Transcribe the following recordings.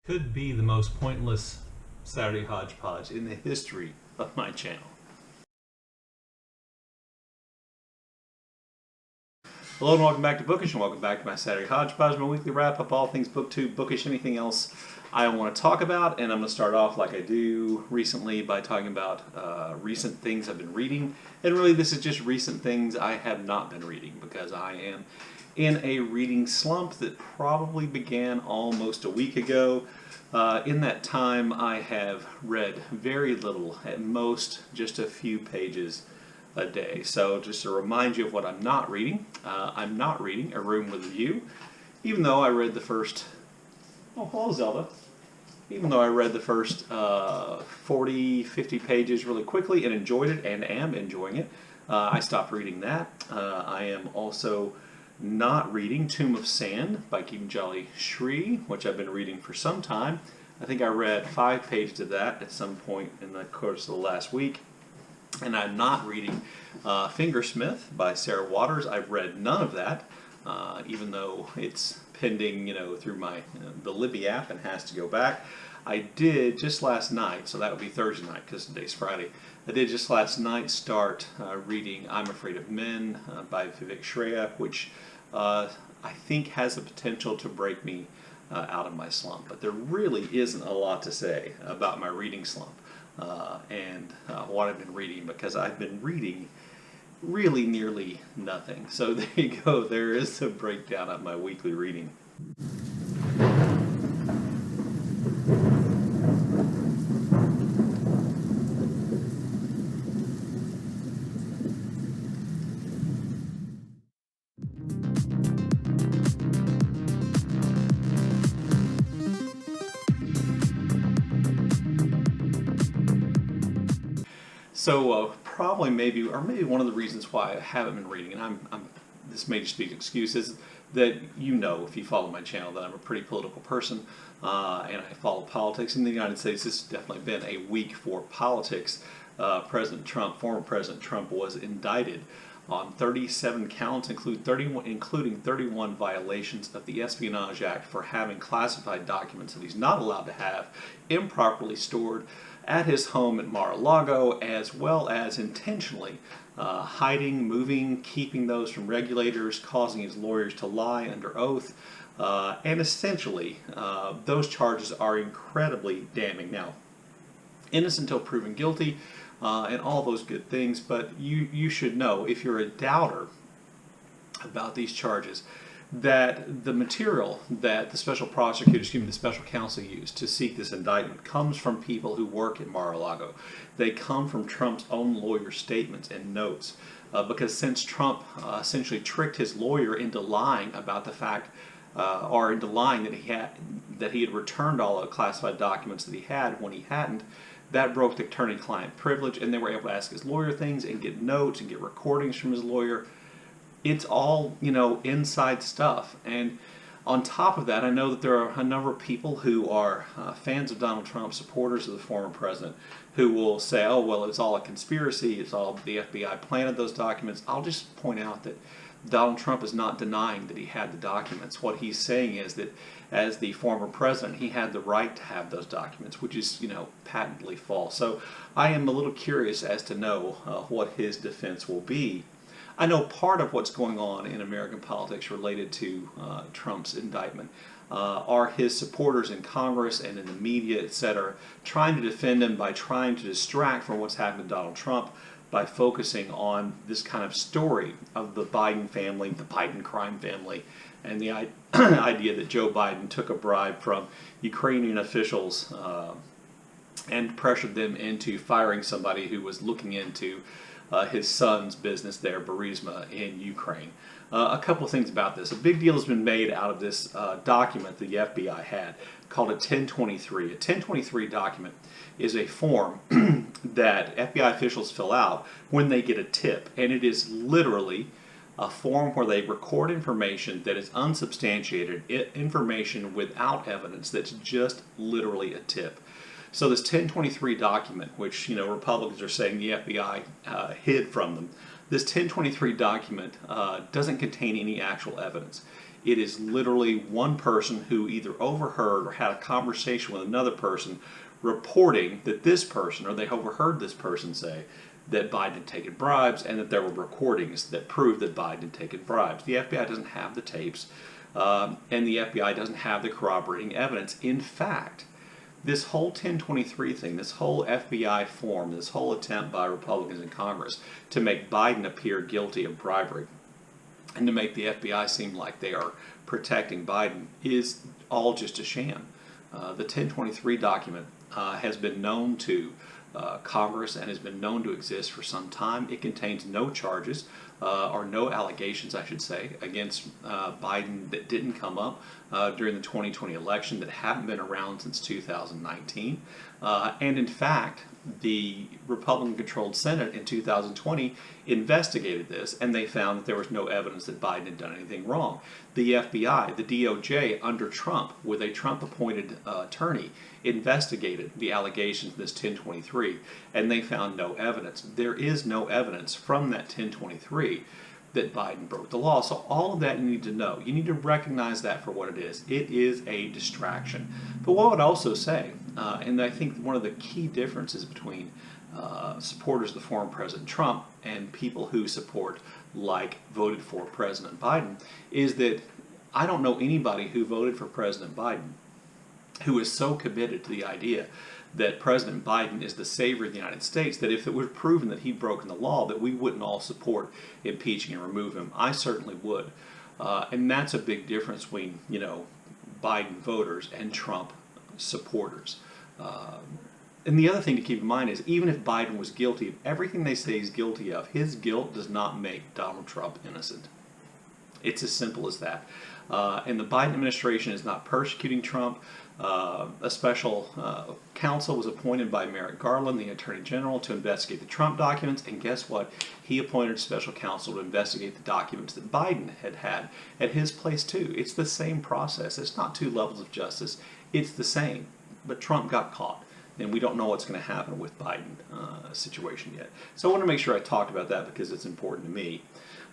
Could be the most pointless Saturday hodgepodge in the history of my channel. Hello and welcome back to Bookish, and welcome back to my Saturday hodgepodge, my weekly wrap-up, all things booktube, bookish, anything else I want to talk about. And I'm going to start off like I do recently by talking about recent things I've been reading. And really this is just recent things I have not been reading, because I am in a reading slump that probably began almost a week ago. In that time I have read very little, at most just a few pages a day. So just to remind you of what I'm not reading A Room with a View, even though I read the first, oh hello Zelda, even though I read the first 40, 50 pages really quickly and enjoyed it and am enjoying it, I stopped reading that. I am also not reading Tomb of Sand by Jolly Shree, which I've been reading for some time. I think I read 5 pages of that at some point in the course of the last week. And I'm not reading Fingersmith by Sarah Waters. I've read none of that, even though it's pending, through my the Libby app and has to go back. I did just last night, so that would be Thursday night because today's Friday. I did just last night start reading I'm Afraid of Men by Vivek Shraya, which I think has the potential to break me out of my slump. But there really isn't a lot to say about my reading slump. And what I've been reading, because I've been reading really nearly nothing. So there you go, there is a breakdown of my weekly reading. So probably maybe one of the reasons why I haven't been reading, and this may just be an excuse, is that if you follow my channel, that I'm a pretty political person, and I follow politics in the United States. This has definitely been a week for politics. Former President Trump was indicted on 37 counts, including 31 violations of the Espionage Act for having classified documents that he's not allowed to have improperly stored at his home at Mar-a-Lago, as well as intentionally hiding, moving, keeping those from regulators, causing his lawyers to lie under oath, and essentially those charges are incredibly damning. Now, innocent until proven guilty, and all those good things, but you should know, if you're a doubter about these charges, that the material that the special counsel used to seek this indictment comes from people who work at Mar-a-Lago. They come from Trump's own lawyer statements and notes, because since Trump essentially tricked his lawyer into lying about the fact, or into lying that he had returned all the classified documents that he had when he hadn't, that broke the attorney-client privilege, and they were able to ask his lawyer things and get notes and get recordings from his lawyer. It's all, inside stuff. And on top of that, I know that there are a number of people who are fans of Donald Trump, supporters of the former president, who will say, oh, well, it's all a conspiracy, it's all the FBI planted those documents. I'll just point out that Donald Trump is not denying that he had the documents. What he's saying is that as the former president, he had the right to have those documents, which is, patently false. So I am a little curious as to know what his defense will be. I know part of what's going on in American politics related to Trump's indictment are his supporters in Congress and in the media, etc., trying to defend him by trying to distract from what's happened to Donald Trump by focusing on this kind of story of the Biden family, the Biden crime family, and the idea that Joe Biden took a bribe from Ukrainian officials and pressured them into firing somebody who was looking into his son's business there, Burisma, in Ukraine. A couple of things about this. A big deal has been made out of this document the FBI had called a 1023. A 1023 document is a form that FBI officials fill out when they get a tip, and it is literally a form where they record information that is unsubstantiated, information without evidence that's just literally a tip. So this 1023 document, which Republicans are saying the FBI hid from them, this 1023 document doesn't contain any actual evidence. It is literally one person who either overheard or had a conversation with another person reporting that this person, or they overheard this person say that Biden had taken bribes, and that there were recordings that proved that Biden had taken bribes. The FBI doesn't have the tapes, and the FBI doesn't have the corroborating evidence. In fact, this whole 1023 thing, this whole FBI form, this whole attempt by Republicans in Congress to make Biden appear guilty of bribery and to make the FBI seem like they are protecting Biden is all just a sham. The 1023 document has been known to Congress and has been known to exist for some time. It contains no charges, or no allegations, I should say, against Biden that didn't come up during the 2020 election, that haven't been around since 2019. And in fact, the Republican-controlled Senate in 2020 investigated this, and they found that there was no evidence that Biden had done anything wrong. The FBI, the DOJ, under Trump, with a Trump-appointed attorney, investigated the allegations in this 1023, and they found no evidence. There is no evidence from that 1023 that Biden broke the law. So all of that you need to know. You need to recognize that for what it is. It is a distraction. But what I would also say, and I think one of the key differences between supporters of the former President Trump and people who voted for President Biden, is that I don't know anybody who voted for President Biden who is so committed to the idea that President Biden is the savior of the United States, that if it were proven that he'd broken the law, that we wouldn't all support impeaching and remove him. I certainly would. And that's a big difference between, Biden voters and Trump supporters. And the other thing to keep in mind is, even if Biden was guilty of everything they say he's guilty of, his guilt does not make Donald Trump innocent. It's as simple as that. And the Biden administration is not persecuting Trump. A special counsel was appointed by Merrick Garland, the Attorney General, to investigate the Trump documents. And guess what? He appointed a special counsel to investigate the documents that Biden had at his place too. It's the same process. It's not two levels of justice. It's the same. But Trump got caught. And we don't know what's going to happen with Biden situation yet. So I want to make sure I talked about that because it's important to me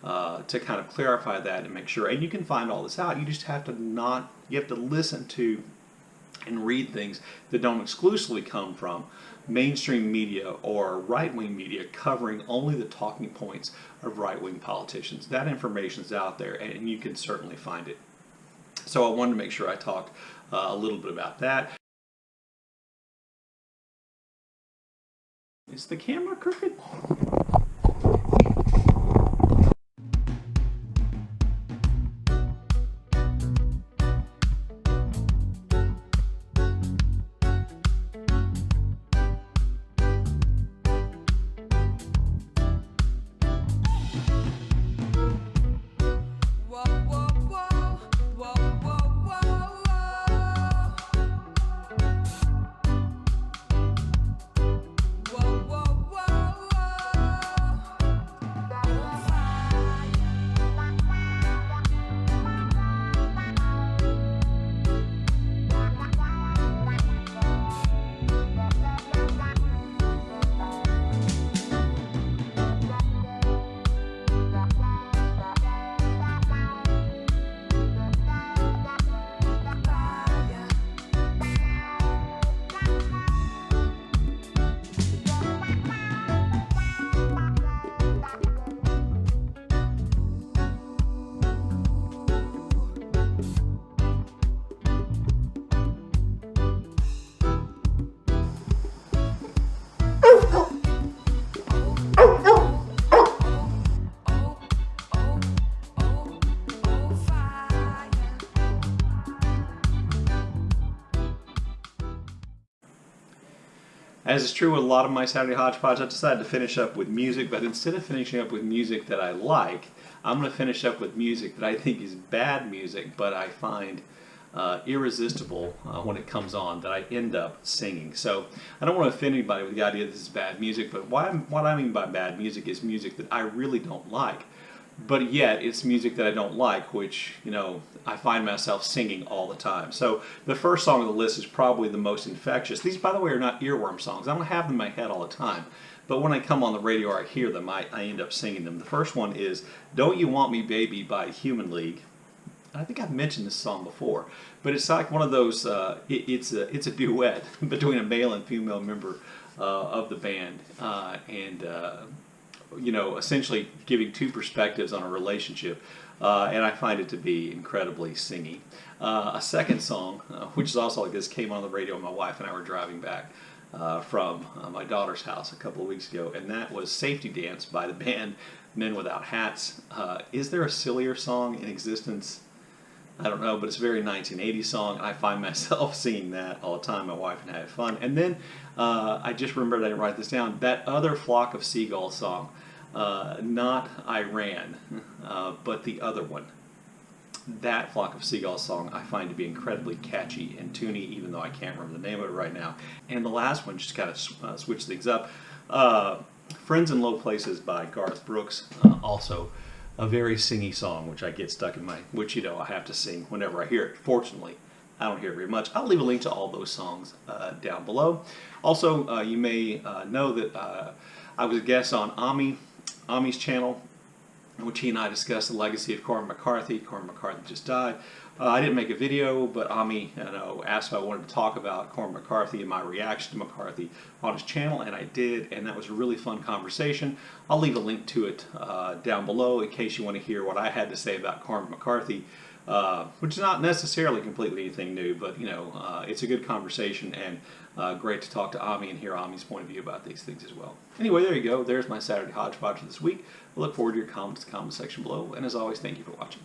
to kind of clarify that and make sure. And you can find all this out. You just have to you have to listen to and read things that don't exclusively come from mainstream media or right-wing media covering only the talking points of right-wing politicians. That information is out there, and you can certainly find it. So I wanted to make sure I talked a little bit about that. Is the camera crooked? As is true with a lot of my Saturday Hodgepodge, I decided to finish up with music, but instead of finishing up with music that I like, I'm going to finish up with music that I think is bad music, but I find irresistible when it comes on, that I end up singing. So I don't want to offend anybody with the idea that this is bad music, but what I mean by bad music is music that I really don't like. But yet, it's music that I don't like, which, I find myself singing all the time. So the first song on the list is probably the most infectious. These, by the way, are not earworm songs. I don't have them in my head all the time. But when I come on the radio or I hear them, I end up singing them. The first one is Don't You Want Me Baby by Human League. I think I've mentioned this song before, but it's like one of those. It's a duet between a male and female member of the band, and you know, essentially giving two perspectives on a relationship, and I find it to be incredibly singy. A second song, which is also like this, came on the radio when my wife and I were driving back from my daughter's house a couple of weeks ago, and that was "Safety Dance" by the band Men Without Hats. Is there a sillier song in existence? I don't know, but it's a very 1980s song, and I find myself singing that all the time. My wife and I had fun. And then I just remembered, I didn't write this down, that other Flock of Seagulls song, not Iran, but the other one. That Flock of Seagulls song I find to be incredibly catchy and toony, even though I can't remember the name of it right now. And the last one, just kind of switch things up, Friends in Low Places by Garth Brooks, also a very singy song, which I get stuck in which, you know, I have to sing whenever I hear it. Fortunately, I don't hear it very much. I'll leave a link to all those songs down below. Also, you may know that I was a guest on Ami's channel, in which he and I discussed the legacy of Cormac McCarthy. Cormac McCarthy just died. I didn't make a video, but Ami, asked if I wanted to talk about Cormac McCarthy and my reaction to McCarthy on his channel, and I did, and that was a really fun conversation. I'll leave a link to it down below in case you want to hear what I had to say about Cormac McCarthy, which is not necessarily completely anything new, but you know, it's a good conversation, and great to talk to Ami and hear Ami's point of view about these things as well. Anyway, there you go. There's my Saturday Hodgepodge for this week. I look forward to your comments in the comment section below, and as always, thank you for watching.